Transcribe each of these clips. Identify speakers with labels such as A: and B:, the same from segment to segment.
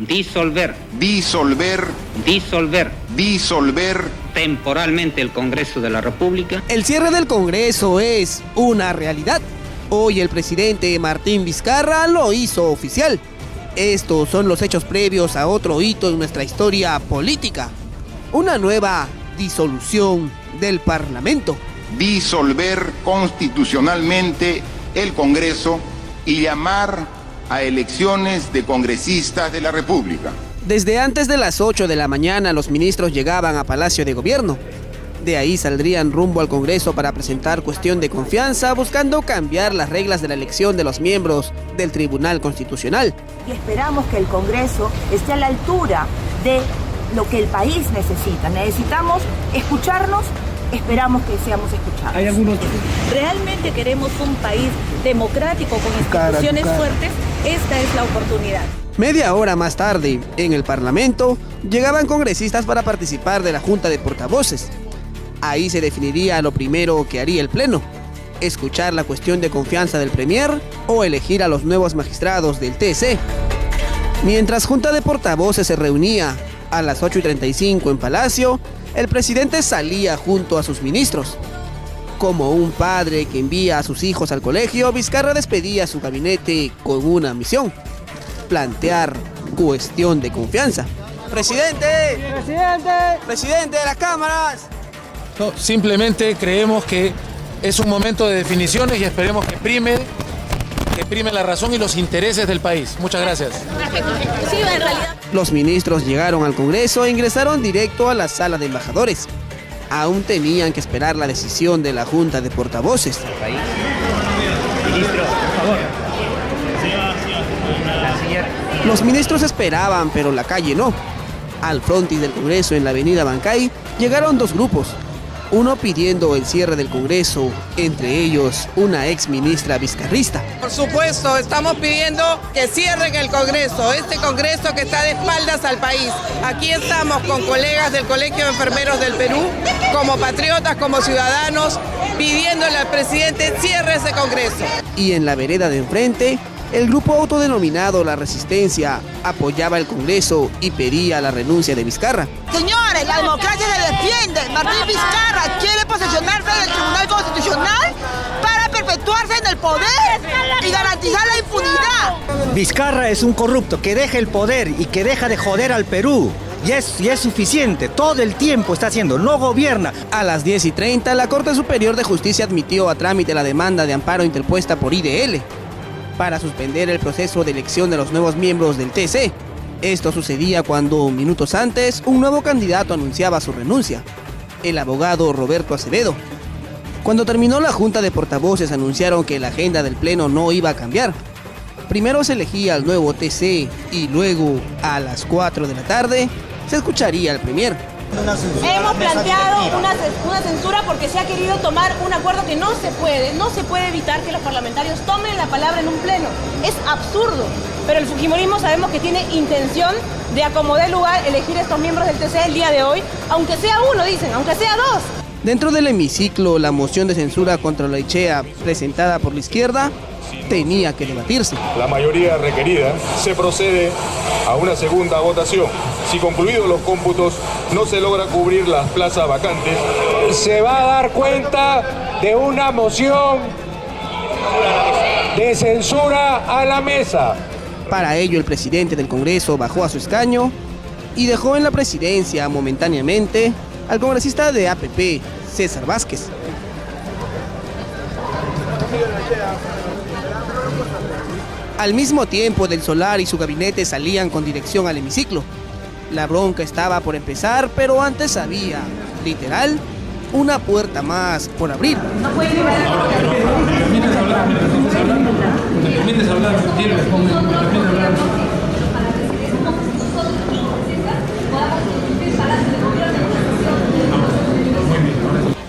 A: disolver temporalmente el Congreso de la República.
B: El cierre del Congreso es una realidad. Hoy el presidente Martín Vizcarra lo hizo oficial. Estos son los hechos previos a otro hito en nuestra historia política. Una nueva disolución del Parlamento.
C: Disolver constitucionalmente el Congreso y llamar a elecciones de congresistas de la República.
B: Desde antes de las 8 de la mañana los ministros llegaban a Palacio de Gobierno. De ahí saldrían rumbo al Congreso para presentar cuestión de confianza, buscando cambiar las reglas de la elección de los miembros del Tribunal Constitucional.
D: Y esperamos que el Congreso esté a la altura de lo que el país necesita. Necesitamos escucharnos, esperamos que seamos escuchados.
E: Realmente queremos un país democrático con instituciones fuertes. Esta es la oportunidad.
B: Media hora más tarde, en el Parlamento, llegaban congresistas para participar de la Junta de Portavoces. Ahí se definiría lo primero que haría el Pleno: escuchar la cuestión de confianza del Premier o elegir a los nuevos magistrados del TC. Mientras Junta de Portavoces se reunía a las 8:35 en Palacio, el presidente salía junto a sus ministros. Como un padre que envía a sus hijos al colegio, Vizcarra despedía a su gabinete con una misión: plantear cuestión de confianza. ¡Presidente! ¡Presidente de las cámaras!
F: No, simplemente creemos que es un momento de definiciones y esperemos que prime la razón y los intereses del país. Muchas gracias.
B: Los ministros llegaron al Congreso e ingresaron directo a la sala de embajadores. Aún tenían que esperar la decisión de la Junta de Portavoces.
A: Ministro, por favor.
B: Los ministros esperaban, pero la calle no. Al frontis del Congreso, en la avenida Bancay, llegaron dos grupos. Uno pidiendo el cierre del Congreso, entre ellos una ex ministra vizcarrista.
G: Por supuesto, estamos pidiendo que cierren el Congreso, este Congreso que está de espaldas al país. Aquí estamos con colegas del Colegio de Enfermeros del Perú, como patriotas, como ciudadanos, pidiéndole al presidente cierre ese Congreso.
B: Y en la vereda de enfrente, el grupo autodenominado La Resistencia apoyaba el Congreso y pedía la renuncia de Vizcarra.
D: Señores, la democracia se defiende. Martín Vizcarra quiere posesionarse del Tribunal Constitucional para perpetuarse en el poder y garantizar la impunidad.
H: Vizcarra es un corrupto que deja el poder y que deja de joder al Perú. Y es suficiente, todo el tiempo está haciendo, no gobierna.
B: A las 10:30, la Corte Superior de Justicia admitió a trámite la demanda de amparo interpuesta por IDL para suspender el proceso de elección de los nuevos miembros del TC. Esto sucedía cuando, minutos antes, un nuevo candidato anunciaba su renuncia: el abogado Roberto Acevedo. Cuando terminó la Junta de Portavoces, anunciaron que la agenda del Pleno no iba a cambiar. Primero se elegía al nuevo TC y luego, a las 4 de la tarde, se escucharía al Premier.
E: Hemos planteado una censura porque se ha querido tomar un acuerdo que no se puede evitar que los parlamentarios tomen la palabra en un pleno. Es absurdo, pero el fujimorismo sabemos que tiene intención de acomodar lugar, elegir estos miembros del TC el día de hoy, aunque sea uno, dicen, aunque sea dos.
B: Dentro del hemiciclo, la moción de censura contra Loaichea, presentada por la izquierda, tenía que debatirse.
I: La mayoría requerida, se procede a una segunda votación. Si concluidos los cómputos no se logra cubrir las plazas vacantes,
J: se va a dar cuenta de una moción de censura a la mesa.
B: Para ello, el presidente del Congreso bajó a su escaño y dejó en la presidencia momentáneamente al congresista de APP, César Vázquez. Al mismo tiempo, Del Solar y su gabinete salían con dirección al hemiciclo. La bronca estaba por empezar, pero antes había, literal, una puerta más por abrir.
E: No puede llevar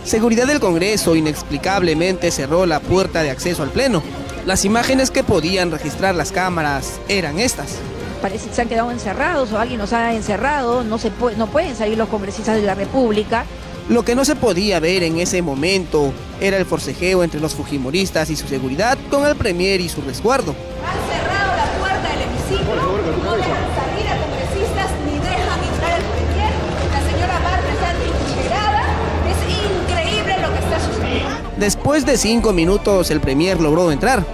B: Seguridad del Congreso inexplicablemente cerró la puerta de acceso al Pleno. Las imágenes que podían registrar las cámaras eran estas.
K: Parece que se han quedado encerrados o alguien los ha encerrado, no pueden salir los congresistas de la República.
B: Lo que no se podía ver en ese momento era el forcejeo entre los fujimoristas y su seguridad con el Premier y su resguardo.
E: Han cerrado la puerta del hemiciclo, no dejan salir a
B: Después de 5 minutos el premier logró entrar.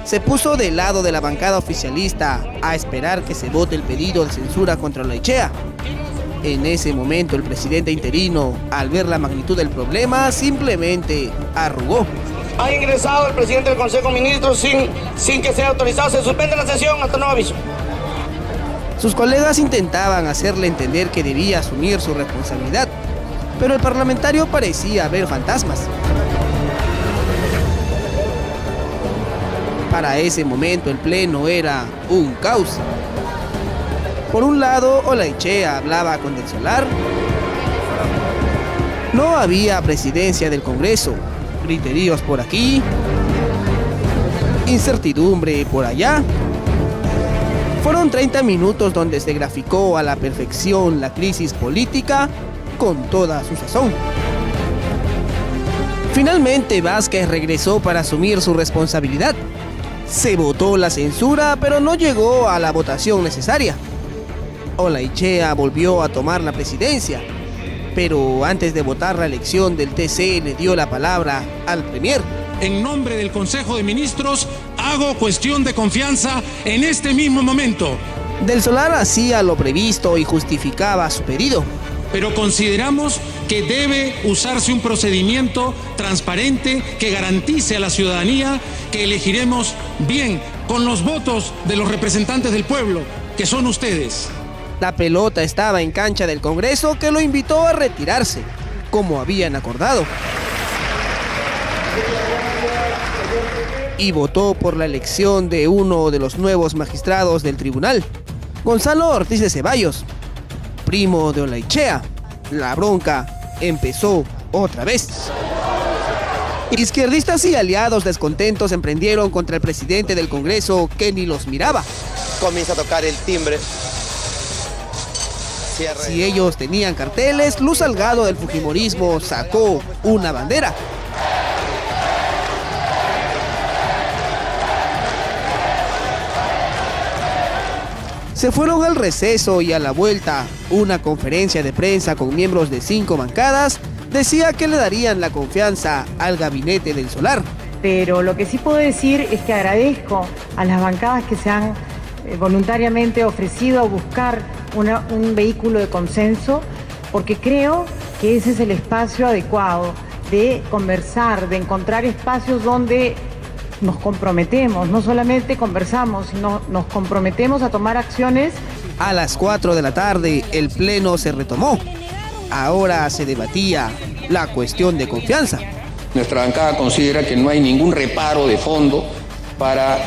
B: Se puso del lado de la bancada oficialista a esperar que se vote el pedido de censura contra Olaichea. En ese momento el presidente interino, al ver la magnitud del problema, simplemente arrugó.
L: Ha ingresado el presidente del Consejo de Ministros sin que sea autorizado. Se suspende la sesión hasta nuevo aviso.
B: Sus colegas intentaban hacerle entender que debía asumir su responsabilidad, pero el parlamentario parecía ver fantasmas. Para ese momento el pleno era un caos. Por un lado, Olaichea hablaba con Del Solar. No había presidencia del Congreso, griteríos por aquí, incertidumbre por allá. Fueron 30 minutos donde se graficó a la perfección la crisis política con toda su sazón. Finalmente Vázquez regresó para asumir su responsabilidad. Se votó la censura, pero no llegó a la votación necesaria. Olaichea volvió a tomar la presidencia, pero antes de votar la elección del TC le dio la palabra al premier.
M: En nombre del Consejo de Ministros, hago cuestión de confianza en este mismo momento.
B: Del Solar hacía lo previsto y justificaba su pedido.
M: Pero consideramos que debe usarse un procedimiento transparente que garantice a la ciudadanía que elegiremos bien con los votos de los representantes del pueblo, que son ustedes.
B: La pelota estaba en cancha del Congreso, que lo invitó a retirarse, como habían acordado. Y votó por la elección de uno de los nuevos magistrados del tribunal, Gonzalo Ortiz de Ceballos, primo de Olaichea. La bronca empezó otra vez. Izquierdistas y aliados descontentos emprendieron contra el presidente del Congreso, que ni los miraba.
L: Comienza a tocar el timbre.
B: Si ellos tenían carteles, Luz Salgado del fujimorismo sacó una bandera. Se fueron al receso y a la vuelta, una conferencia de prensa con miembros de 5 bancadas decía que le darían la confianza al gabinete del Solar.
N: Pero lo que sí puedo decir es que agradezco a las bancadas que se han voluntariamente ofrecido a buscar un vehículo de consenso, porque creo que ese es el espacio adecuado de conversar, de encontrar espacios donde nos comprometemos, no solamente conversamos, sino nos comprometemos a tomar acciones.
B: A las 4 de la tarde el pleno se retomó. Ahora se debatía la cuestión de confianza.
O: Nuestra bancada considera que no hay ningún reparo de fondo para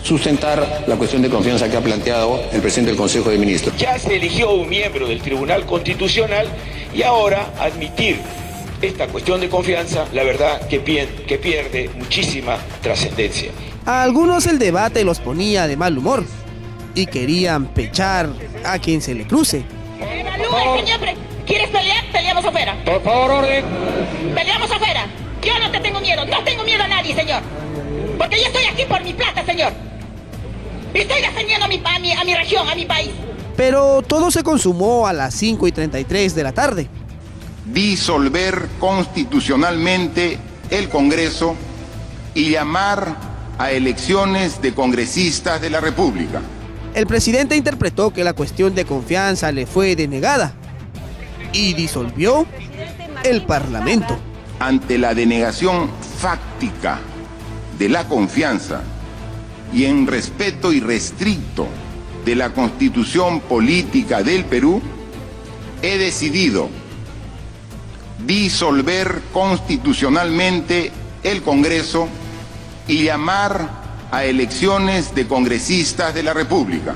O: sustentar la cuestión de confianza que ha planteado el presidente del Consejo de Ministros.
P: Ya se eligió un miembro del Tribunal Constitucional y ahora admitir esta cuestión de confianza, la verdad que pierde muchísima trascendencia.
B: A algunos el debate los ponía de mal humor y querían pechar a quien se le cruce.
Q: ¿Quieres pelear? Peleamos afuera.
J: Por favor, orden.
Q: Peleamos afuera. Yo no te tengo miedo, no tengo miedo a nadie, señor. Porque yo estoy aquí por mi plata, señor. Estoy defendiendo a mi región, a mi país.
B: Pero todo se consumó a las 5:33 de la tarde.
C: Disolver constitucionalmente el Congreso y llamar a elecciones de congresistas de la República.
B: El presidente interpretó que la cuestión de confianza le fue denegada y disolvió el Parlamento.
C: Ante la denegación fáctica de la confianza y en respeto irrestricto de la Constitución Política del Perú, he decidido disolver constitucionalmente el Congreso y llamar a elecciones de congresistas de la República.